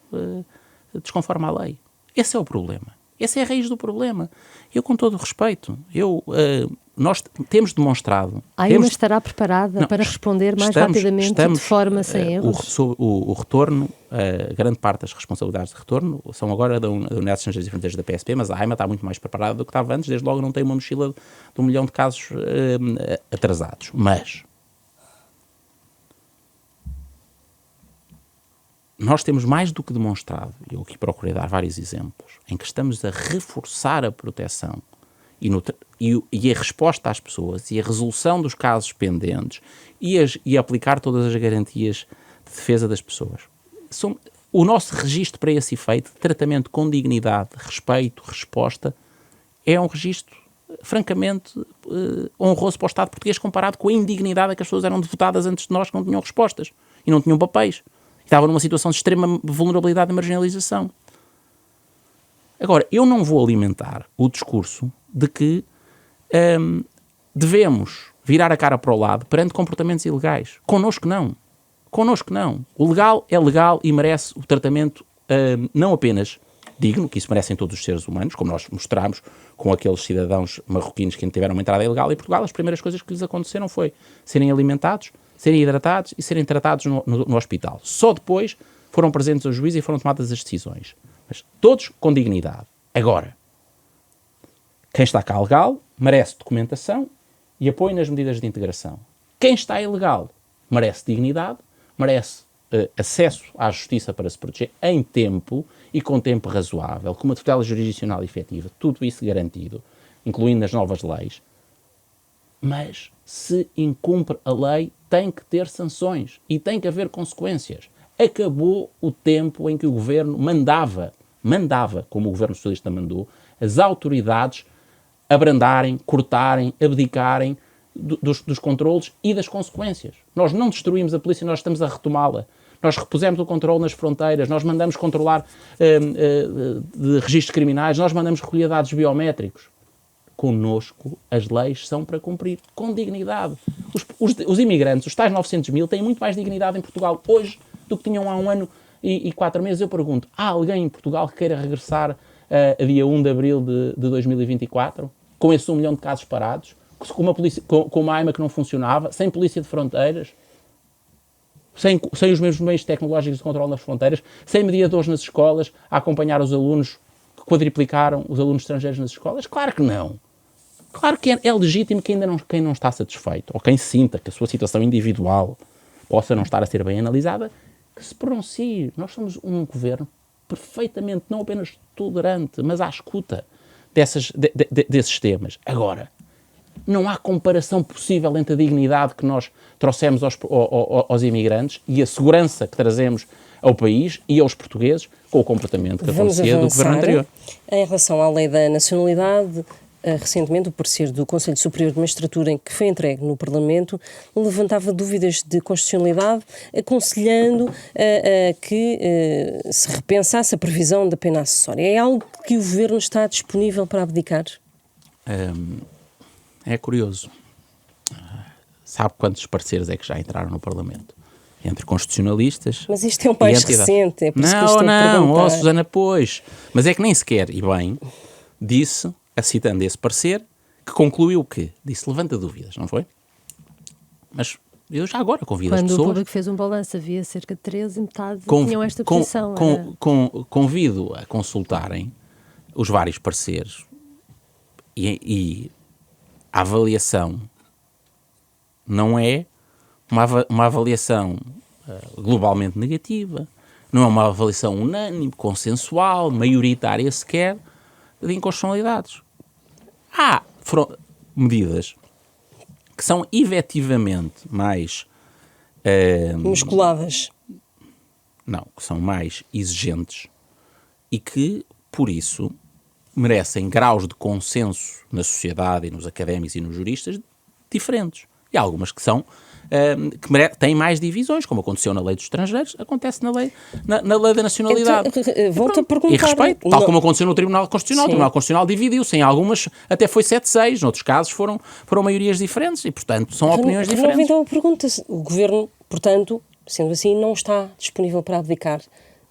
desconforme à lei. Esse é o problema. Essa é a raiz do problema. Eu, com todo o respeito, nós temos demonstrado... A AIMA estará preparada para responder mais rapidamente de forma sem erros? O retorno, grande parte das responsabilidades de retorno são agora da Unidade de Estrangeiros e Fronteiras da PSP, mas a AIMA está muito mais preparada do que estava antes, desde logo não tem uma mochila de 1 milhão de casos atrasados. Mas nós temos mais do que demonstrado, eu aqui procurei dar vários exemplos, em que estamos a reforçar a proteção e a resposta às pessoas e a resolução dos casos pendentes e aplicar todas as garantias de defesa das pessoas. O nosso registro para esse efeito, de tratamento com dignidade, respeito, resposta, é um registro francamente honroso para o Estado português comparado com a indignidade a que as pessoas eram devotadas antes de nós, que não tinham respostas e não tinham papéis. Estavam numa situação de extrema vulnerabilidade e marginalização. Agora, eu não vou alimentar o discurso de que devemos virar a cara para o lado perante comportamentos ilegais. Connosco não. Connosco não. O legal é legal e merece o tratamento não apenas digno, que isso merecem todos os seres humanos, como nós mostramos com aqueles cidadãos marroquinos que tiveram uma entrada ilegal em Portugal. As primeiras coisas que lhes aconteceram foi serem alimentados, serem hidratados e serem tratados no hospital. Só depois foram presentes ao juiz e foram tomadas as decisões. Mas todos com dignidade. Agora, quem está cá legal merece documentação e apoio nas medidas de integração. Quem está ilegal merece dignidade, merece acesso à justiça para se proteger em tempo e com tempo razoável, com uma tutela jurisdicional efetiva, tudo isso garantido, incluindo as novas leis. Mas se incumpre a lei, tem que ter sanções e tem que haver consequências. Acabou o tempo em que o Governo mandava, como o Governo Socialista mandou, as autoridades abrandarem, cortarem, abdicarem dos controlos e das consequências. Nós não destruímos a polícia, nós estamos a retomá-la. Nós repusemos o controle nas fronteiras, nós mandamos controlar de registros criminais, nós mandamos recolher dados biométricos. Connosco, as leis são para cumprir com dignidade. Os imigrantes, os tais 900 mil, têm muito mais dignidade em Portugal hoje do que tinham há 1 ano e 4 meses. Eu pergunto, há alguém em Portugal que queira regressar a dia 1 de abril de 2024, com esse 1 milhão de casos parados, com uma AIMA que não funcionava, sem polícia de fronteiras, sem os mesmos meios tecnológicos de controle nas fronteiras, sem mediadores nas escolas, a acompanhar os alunos que quadriplicaram os alunos estrangeiros nas escolas? Claro que não. Claro que é legítimo que quem não está satisfeito, ou quem sinta que a sua situação individual possa não estar a ser bem analisada, que se pronuncie. Nós somos um governo perfeitamente, não apenas tolerante, mas à escuta desses temas. Agora, não há comparação possível entre a dignidade que nós trouxemos aos imigrantes e a segurança que trazemos ao país e aos portugueses com o comportamento que acontecia do governo anterior. Em relação à lei da nacionalidade, recentemente o parecer do Conselho Superior de Magistratura, em que foi entregue no Parlamento, levantava dúvidas de constitucionalidade, aconselhando que se repensasse a previsão da pena acessória. É algo que o Governo está disponível para abdicar? É curioso. Sabe quantos pareceres é que já entraram no Parlamento? Entre constitucionalistas. Mas isto é o mais recente, é por isso que eu estou a perguntar. Susana, pois. Mas é que nem sequer, e bem, disse, citando esse parecer, que concluiu o quê? Disse, levanta dúvidas, não foi? Mas eu já agora convido as pessoas... Quando o público fez um balanço, havia cerca de 13 e metade tinham esta posição. Convido a consultarem os vários pareceres e a avaliação não é uma avaliação globalmente negativa, não é uma avaliação unânime, consensual, maioritária sequer, de inconstitucionalidades. Há medidas que são efetivamente mais... musculadas. Não, que são mais exigentes e que, por isso, merecem graus de consenso na sociedade e nos académicos e nos juristas diferentes. E há algumas que são... que têm mais divisões, como aconteceu na lei dos estrangeiros, acontece na lei da nacionalidade. Então, volto a perguntar. E respeito, tal como aconteceu no Tribunal Constitucional. Sim. O Tribunal Constitucional dividiu-se, em algumas até foi 7-6, noutros casos foram maiorias diferentes e, portanto, são opiniões diferentes. Então a pergunta, o Governo, portanto, sendo assim, não está disponível para abdicar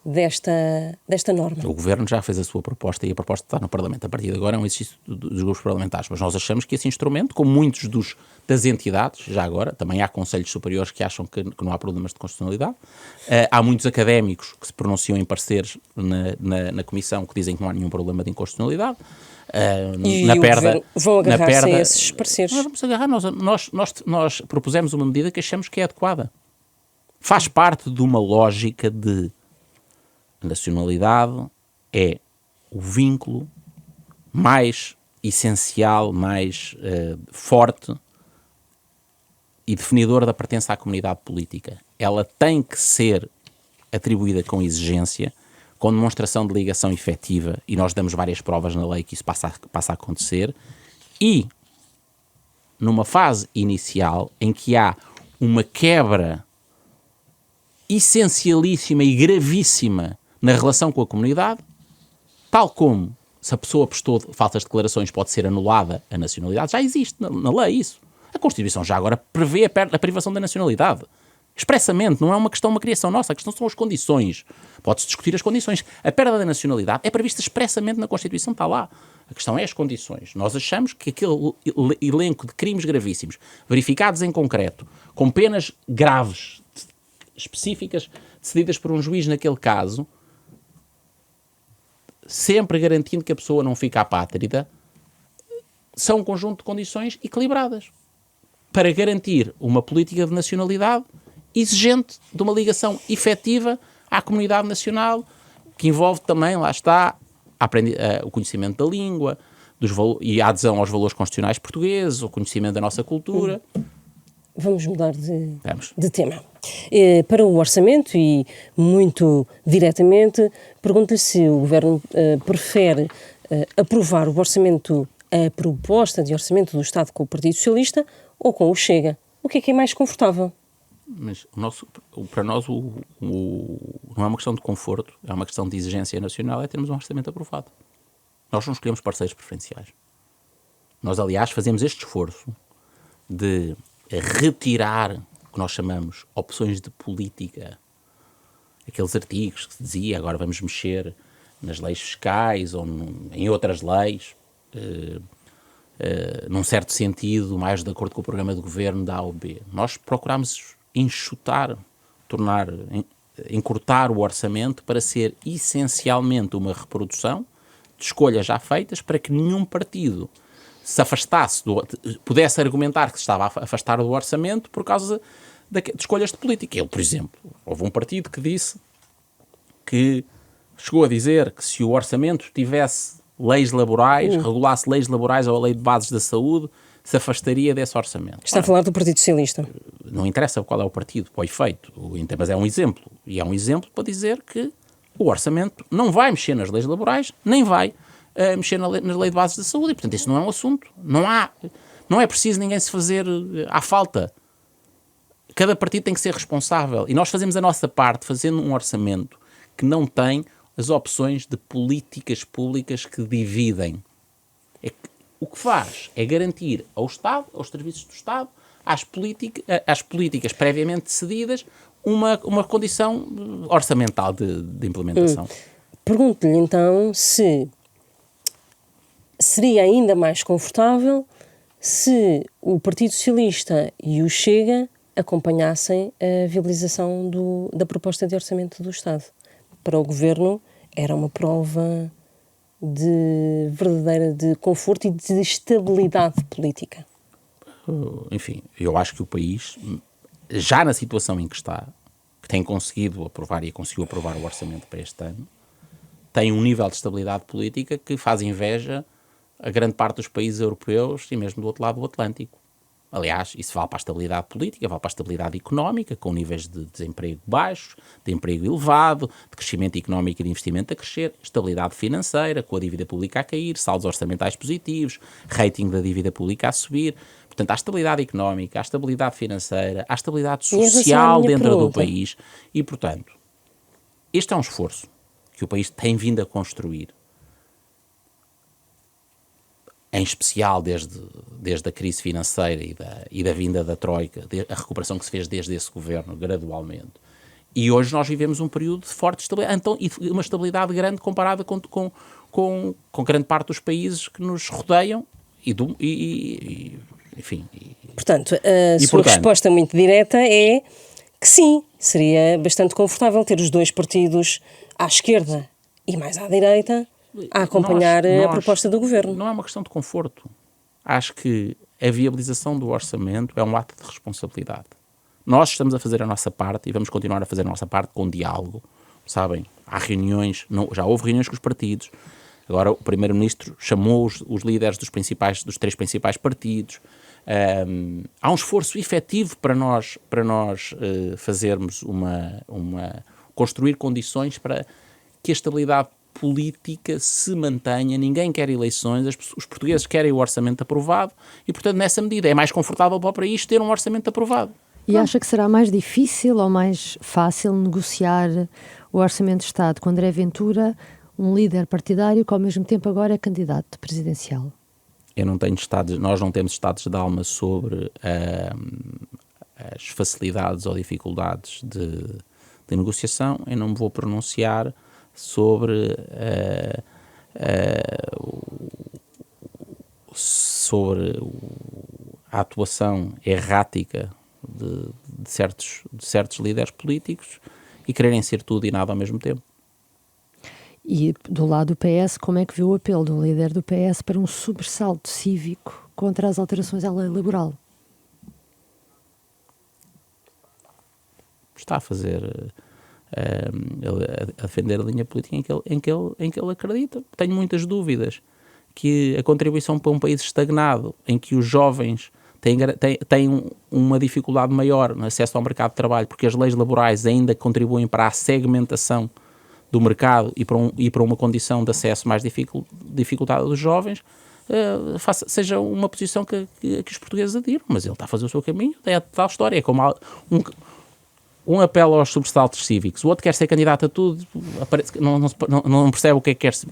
desta norma. O Governo já fez a sua proposta e a proposta está no Parlamento. A partir de agora é um exercício dos grupos parlamentares. Mas nós achamos que esse instrumento, como muitos das entidades, já agora, também há conselhos superiores que acham que não há problemas de constitucionalidade, há muitos académicos que se pronunciam em pareceres na Comissão que dizem que não há nenhum problema de inconstitucionalidade. Vão agarrar-se a esses pareceres. Nós vamos agarrar. Nós propusemos uma medida que achamos que é adequada. Faz parte de uma lógica de nacionalidade é o vínculo mais essencial, mais forte e definidor da pertença à comunidade política. Ela tem que ser atribuída com exigência, com demonstração de ligação efetiva, e nós damos várias provas na lei que isso passa a acontecer, e numa fase inicial em que há uma quebra essencialíssima e gravíssima na relação com a comunidade, tal como se a pessoa prestou falsas declarações pode ser anulada a nacionalidade, já existe na lei isso. A Constituição já agora prevê a privação da nacionalidade. Expressamente, não é uma questão, uma criação nossa, a questão são as condições. Pode-se discutir as condições. A perda da nacionalidade é prevista expressamente na Constituição, está lá. A questão é as condições. Nós achamos que aquele elenco de crimes gravíssimos, verificados em concreto, com penas graves, específicas, decididas por um juiz naquele caso, sempre garantindo que a pessoa não fica apátrida, são um conjunto de condições equilibradas para garantir uma política de nacionalidade exigente de uma ligação efetiva à comunidade nacional, que envolve também, lá está, o conhecimento da língua e a adesão aos valores constitucionais portugueses, o conhecimento da nossa cultura. Vamos mudar de tema. Para o orçamento e muito diretamente, pergunto-lhe se o Governo prefere aprovar o orçamento, a proposta de orçamento do Estado com o Partido Socialista ou com o Chega. O que é mais confortável? Mas para nós não é uma questão de conforto, é uma questão de exigência nacional, é termos um orçamento aprovado. Nós não escolhemos parceiros preferenciais. Nós, aliás, fazemos este esforço de retirar o que nós chamamos opções de política, aqueles artigos que se dizia agora vamos mexer nas leis fiscais ou em outras leis, num certo sentido, mais de acordo com o programa de governo da A ou B. Nós procuramos enxutar, encurtar o orçamento para ser essencialmente uma reprodução de escolhas já feitas para que nenhum partido se afastasse, pudesse argumentar que se estava a afastar do orçamento por causa de escolhas de política. Ele, por exemplo, houve um partido que disse que chegou a dizer que se o orçamento tivesse leis laborais, regulasse leis laborais ou a lei de bases da saúde, se afastaria desse orçamento. Está a falar do Partido Socialista. Não interessa qual é o partido, para o efeito, mas é um exemplo. E é um exemplo para dizer que o orçamento não vai mexer nas leis laborais, nem vai mexer na lei de bases da saúde. E, portanto, isso não é um assunto. Não é preciso ninguém se fazer à falta. Cada partido tem que ser responsável. E nós fazemos a nossa parte fazendo um orçamento que não tem as opções de políticas públicas que dividem. O que faz é garantir ao Estado, aos serviços do Estado, às políticas previamente decididas, uma condição orçamental de implementação. Pergunto-lhe então se seria ainda mais confortável se o Partido Socialista e o Chega acompanhassem a viabilização da proposta de orçamento do Estado. Para o Governo era uma prova verdadeira de conforto e de estabilidade política. Enfim, eu acho que o país, já na situação em que está, que tem conseguido aprovar e conseguiu aprovar o orçamento para este ano, tem um nível de estabilidade política que faz inveja a grande parte dos países europeus e mesmo do outro lado do Atlântico. Aliás, isso vale para a estabilidade política, vale para a estabilidade económica, com níveis de desemprego baixos, de emprego elevado, de crescimento económico e de investimento a crescer, estabilidade financeira, com a dívida pública a cair, saldos orçamentais positivos, rating da dívida pública a subir. Portanto, há estabilidade económica, há estabilidade financeira, há estabilidade social dentro do país. E, portanto, este é um esforço que o país tem vindo a construir, em especial desde a crise financeira e da vinda da Troika, a recuperação que se fez desde esse governo, gradualmente. E hoje nós vivemos um período de forte estabilidade, então, e uma estabilidade grande comparada com grande parte dos países que nos rodeiam enfim. Portanto, a sua resposta muito direta é que sim, seria bastante confortável ter os dois partidos à esquerda e mais à direita a acompanhar a proposta do Governo. Não é uma questão de conforto. Acho que a viabilização do orçamento é um ato de responsabilidade. Nós estamos a fazer a nossa parte e vamos continuar a fazer a nossa parte com diálogo. Sabem, há reuniões, já houve reuniões com os partidos. Agora o Primeiro-Ministro chamou os líderes dos três principais partidos. Há um esforço efetivo para nós fazermos construir condições para que a estabilidade política se mantenha. Ninguém quer eleições, os portugueses querem o orçamento aprovado e, portanto, nessa medida é mais confortável para o país ter um orçamento aprovado. E acha que será mais difícil ou mais fácil negociar o Orçamento de Estado com André Ventura, um líder partidário que ao mesmo tempo agora é candidato presidencial? Nós não temos estados de alma sobre as facilidades ou dificuldades de negociação. Eu não me vou pronunciar sobre a atuação errática de certos líderes políticos e quererem ser tudo e nada ao mesmo tempo. E do lado do PS, como é que viu o apelo do líder do PS para um sobressalto cívico contra as alterações à lei laboral? Está a fazer... a defender a linha política em que ele acredita. Tenho muitas dúvidas que a contribuição para um país estagnado, em que os jovens têm uma dificuldade maior no acesso ao mercado de trabalho, porque as leis laborais ainda contribuem para a segmentação do mercado e para uma condição de acesso mais dificultada dos jovens, seja uma posição que os portugueses adiram. Mas ele está a fazer o seu caminho, é a tal história, é como um apelo aos sobressaltos cívicos, o outro quer ser candidato a tudo, não percebe o que é que quer ser.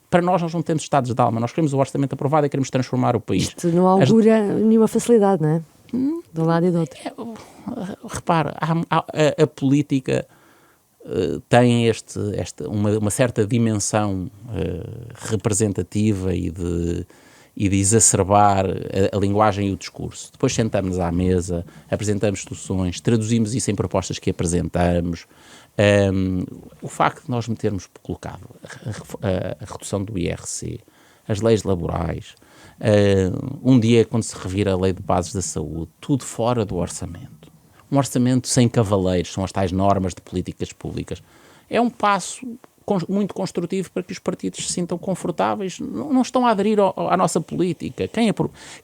Para nós não temos estados de alma, nós queremos o orçamento aprovado e queremos transformar o país. Isto não augura nenhuma facilidade, não é? De um lado e do outro. Repara, a política tem uma certa dimensão representativa e de exacerbar a linguagem e o discurso. Depois sentamos à mesa, apresentamos soluções, traduzimos isso em propostas que apresentamos. O facto de nós termos colocado a redução do IRC, as leis laborais, um dia quando se revira a lei de bases da saúde, tudo fora do orçamento. um orçamento sem cavaleiros, são as tais normas de políticas públicas. É um passo muito construtivo para que os partidos se sintam confortáveis, não estão a aderir à nossa política.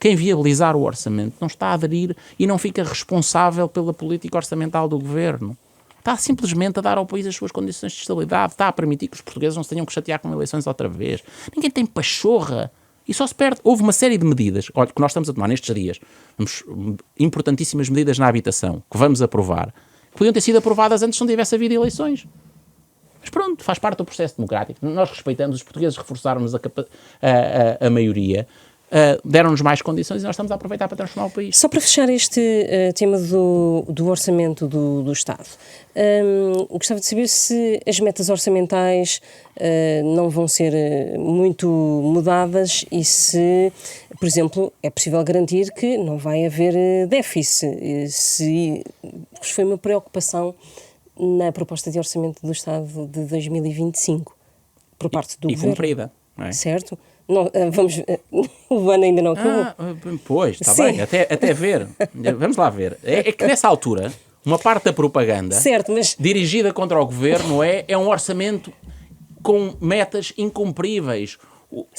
Quem viabilizar o orçamento não está a aderir e não fica responsável pela política orçamental do governo. Está simplesmente a dar ao país as suas condições de estabilidade, está a permitir que os portugueses não se tenham que chatear com eleições outra vez. Ninguém tem pachorra. E só se perde. Houve uma série de medidas, olha, que nós estamos a tomar nestes dias, importantíssimas medidas na habitação, que vamos aprovar, que podiam ter sido aprovadas antes de não tivesse havido eleições. Mas pronto, faz parte do processo democrático. Nós respeitamos, os portugueses reforçaram-nos a maioria, deram-nos mais condições e nós estamos a aproveitar para transformar o país. Só para fechar este tema do orçamento do Estado, gostava de saber se as metas orçamentais não vão ser muito mudadas e se, por exemplo, é possível garantir que não vai haver déficit. Se foi uma preocupação na proposta de orçamento do Estado de 2025, por parte do governo. E cumprida, não é? Certo? Não, o ano ainda não acabou. Pois, está bem, até ver. Vamos lá ver. É que nessa altura, uma parte da propaganda certo, mas dirigida contra o governo é um orçamento com metas incumpríveis.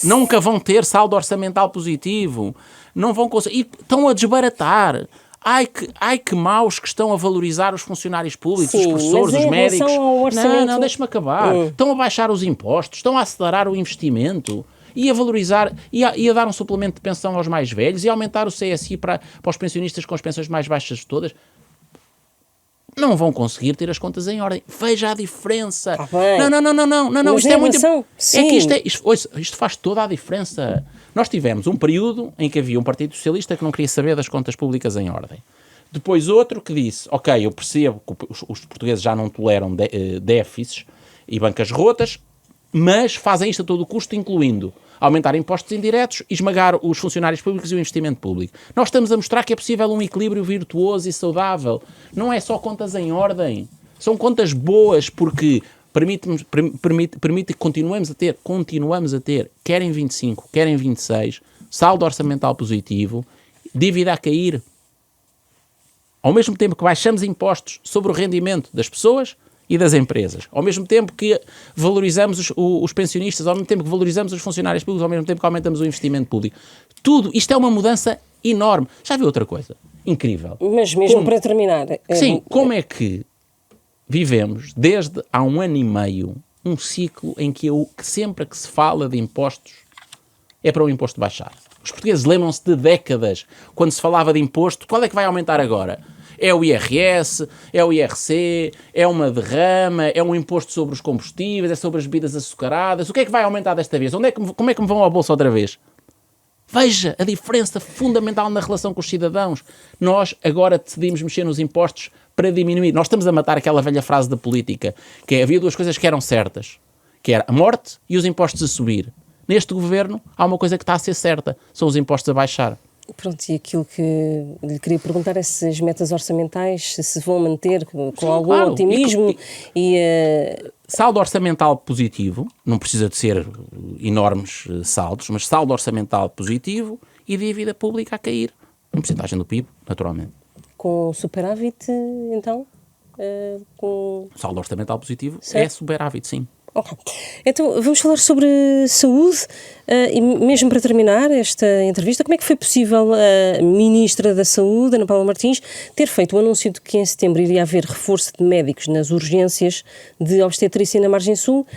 Nunca vão ter saldo orçamental positivo. Não vão conseguir. E estão a desbaratar. Ai que maus que estão a valorizar os funcionários públicos, sim, os professores, os médicos. Orçamento... Não, deixa-me acabar. Estão a baixar os impostos, estão a acelerar o investimento e a valorizar, e a dar um suplemento de pensão aos mais velhos e a aumentar o CSI para os pensionistas com as pensões mais baixas de todas. Não vão conseguir ter as contas em ordem. Veja a diferença. Não. Isto é muito... É que isto faz toda a diferença. Nós tivemos um período em que havia um Partido Socialista que não queria saber das contas públicas em ordem. Depois outro que disse, ok, eu percebo que os portugueses já não toleram déficits e bancas rotas, mas fazem isto a todo custo, incluindo aumentar impostos indiretos, esmagar os funcionários públicos e o investimento público. Nós estamos a mostrar que é possível um equilíbrio virtuoso e saudável. Não é só contas em ordem. São contas boas porque permite que continuamos a ter, quer em 25, quer em 26, saldo orçamental positivo, dívida a cair. Ao mesmo tempo que baixamos impostos sobre o rendimento das pessoas e das empresas, ao mesmo tempo que valorizamos os pensionistas, ao mesmo tempo que valorizamos os funcionários públicos, ao mesmo tempo que aumentamos o investimento público. Tudo, isto é uma mudança enorme. Já viu outra coisa? Incrível. Mas mesmo para terminar... Sim, como é que vivemos, desde há 1 ano e meio, um ciclo em que sempre que se fala de impostos é para o imposto baixar. Os portugueses lembram-se de décadas, quando se falava de imposto, qual é que vai aumentar agora? É o IRS, é o IRC, é uma derrama, é um imposto sobre os combustíveis, é sobre as bebidas açucaradas. O que é que vai aumentar desta vez? Como é que me vão ao bolso outra vez? Veja a diferença fundamental na relação com os cidadãos. Nós agora decidimos mexer nos impostos para diminuir. Nós estamos a matar aquela velha frase da política, que havia 2 coisas que eram certas, que era a morte e os impostos a subir. Neste governo há uma coisa que está a ser certa, são os impostos a baixar. Pronto, e aquilo que lhe queria perguntar é se as metas orçamentais se vão manter com sim, algum otimismo Saldo orçamental positivo, não precisa de ser enormes saldos, mas saldo orçamental positivo e dívida pública a cair, em porcentagem do PIB, naturalmente. Com superávit, então? Saldo orçamental positivo certo. É superávit, sim. Ok. Então, vamos falar sobre saúde e mesmo para terminar esta entrevista, como é que foi possível a Ministra da Saúde, Ana Paula Martins, ter feito o anúncio de que em setembro iria haver reforço de médicos nas urgências de obstetrícia na Margem Sul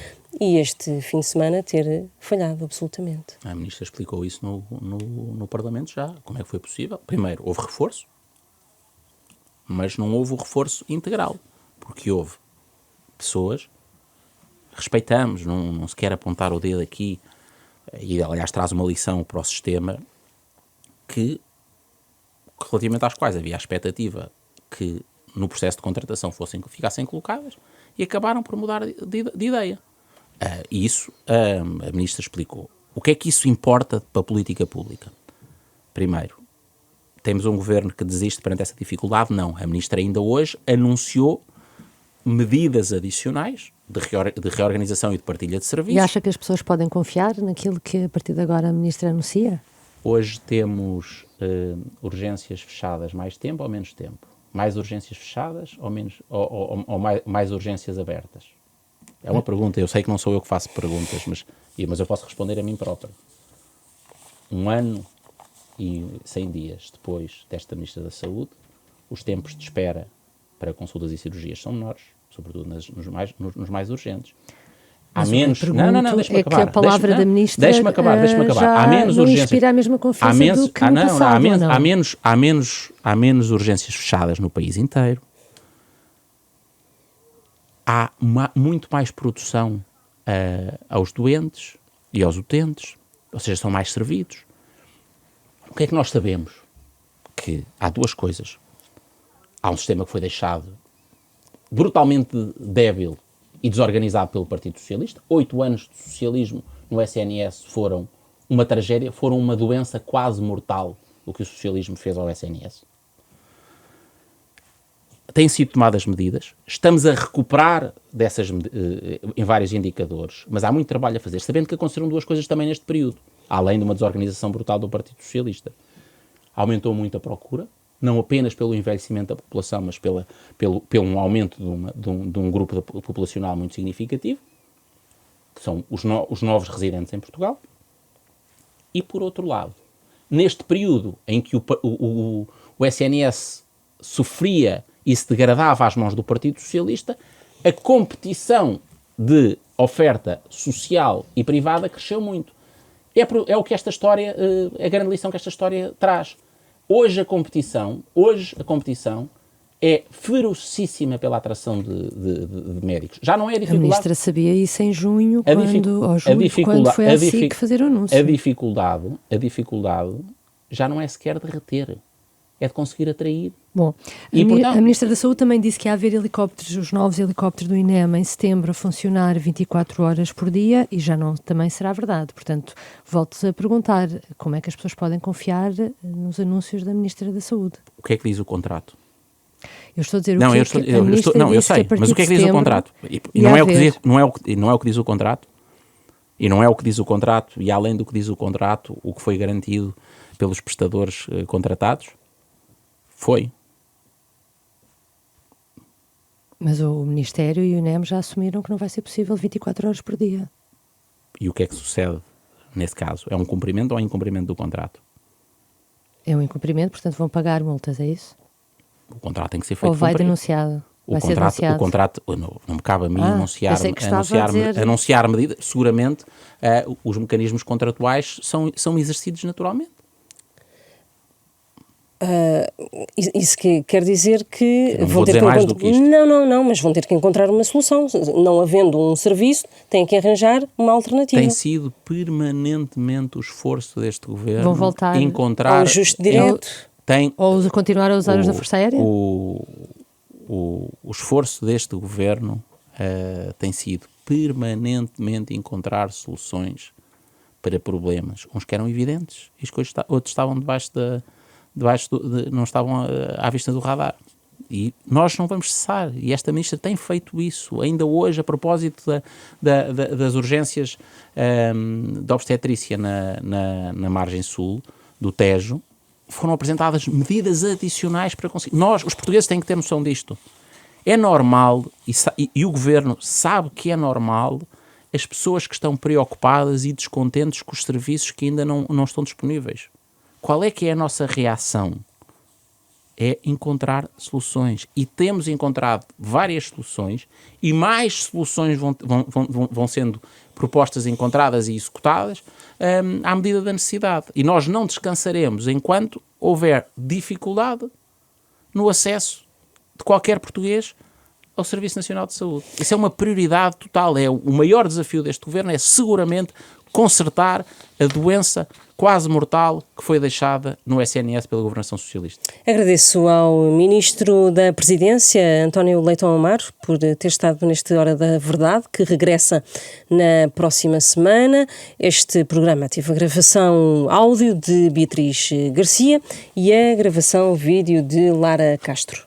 e este fim de semana ter falhado absolutamente? A Ministra explicou isso no Parlamento já. Como é que foi possível? Primeiro, houve reforço, mas não houve o reforço integral, porque houve pessoas... Respeitamos, não se quer apontar o dedo aqui, e aliás traz uma lição para o sistema, que relativamente às quais havia a expectativa que no processo de contratação ficassem colocadas e acabaram por mudar de ideia. E isso a Ministra explicou. O que é que isso importa para a política pública? Primeiro, temos um governo que desiste perante essa dificuldade? Não. A Ministra ainda hoje anunciou medidas adicionais de reorganização e de partilha de serviços. E acha que as pessoas podem confiar naquilo que a partir de agora a Ministra anuncia? Hoje temos urgências fechadas mais tempo ou menos tempo? Mais urgências fechadas ou, menos, ou mais urgências abertas? É uma pergunta, eu sei que não sou eu que faço perguntas, mas eu posso responder a mim próprio. 1 ano e 100 dias depois desta Ministra da Saúde, os tempos de espera para consultas e cirurgias são menores, sobretudo nos mais urgentes. Há menos... deixa-me acabar. Que a palavra da Ministra deixa-me acabar. Há menos não urgências. Inspira a mesma confiança do que no passado, há menos urgências fechadas no país inteiro. Há muito mais produção aos doentes e aos utentes, ou seja, são mais servidos. O que é que nós sabemos? Que há 2 coisas. Há um sistema que foi deixado brutalmente débil e desorganizado pelo Partido Socialista. 8 anos de socialismo no SNS foram uma tragédia, foram uma doença quase mortal o que o socialismo fez ao SNS. Têm sido tomadas medidas, estamos a recuperar dessas em vários indicadores, mas há muito trabalho a fazer, sabendo que aconteceram 2 coisas também neste período, além de uma desorganização brutal do Partido Socialista. Aumentou muito a procura, não apenas pelo envelhecimento da população, mas pelo aumento de um grupo populacional muito significativo, que são os novos residentes em Portugal. E, por outro lado, neste período em que o SNS sofria e se degradava às mãos do Partido Socialista, a competição de oferta social e privada cresceu muito. É o que esta história, a grande lição que esta história traz. Hoje a competição é ferocíssima pela atração de médicos. Já não é dificuldade. A Ministra sabia isso em junho, quando foi a SIC fazer o anúncio. A dificuldade já não é sequer de reter, é de conseguir atrair. Bom, a Ministra da Saúde também disse que ia haver os novos helicópteros do INEM em setembro a funcionar 24 horas por dia e já não também será verdade. Portanto, volto-se a perguntar como é que as pessoas podem confiar nos anúncios da Ministra da Saúde. O que é que diz o contrato? Eu estou a dizer eu sei, mas o que é que diz o contrato? E não é o que diz o contrato. E não é o que diz o contrato, e além do que diz o contrato, o que foi garantido pelos prestadores contratados, foi. Mas o Ministério e o INEM já assumiram que não vai ser possível 24 horas por dia. E o que é que sucede nesse caso? É um cumprimento ou é um incumprimento do contrato? É um incumprimento, portanto vão pagar multas, é isso? O contrato tem que ser feito. Ou vai denunciado? O contrato, não me cabe a mim anunciar medidas. Seguramente os mecanismos contratuais são exercidos naturalmente. Isso quer dizer que vão ter que Não, mas vão ter que encontrar uma solução. Não havendo um serviço, têm que arranjar uma alternativa. Tem sido permanentemente o esforço deste governo vão voltar encontrar ao ajuste direto. Ou continuar a usar os da Força Aérea? O esforço deste governo tem sido permanentemente encontrar soluções para problemas. Uns que eram evidentes e outros estavam não estavam à vista do radar. E nós não vamos cessar. E esta Ministra tem feito isso. Ainda hoje, a propósito das urgências da obstetrícia na margem sul do Tejo, foram apresentadas medidas adicionais para conseguir. Os portugueses, têm que ter noção disto. É normal, e o Governo sabe que é normal, as pessoas que estão preocupadas e descontentes com os serviços que ainda não estão disponíveis. Qual é que é a nossa reação? É encontrar soluções. E temos encontrado várias soluções e mais soluções vão sendo propostas, encontradas e executadas à medida da necessidade. E nós não descansaremos enquanto houver dificuldade no acesso de qualquer português ao Serviço Nacional de Saúde. Isso é uma prioridade total. O maior desafio deste governo é seguramente consertar a doença quase mortal que foi deixada no SNS pela governação socialista. Agradeço ao Ministro da Presidência, António Leitão Amaro, por ter estado neste Hora da Verdade, que regressa na próxima semana. Este programa teve a gravação áudio de Beatriz Garcia e a gravação vídeo de Lara Castro.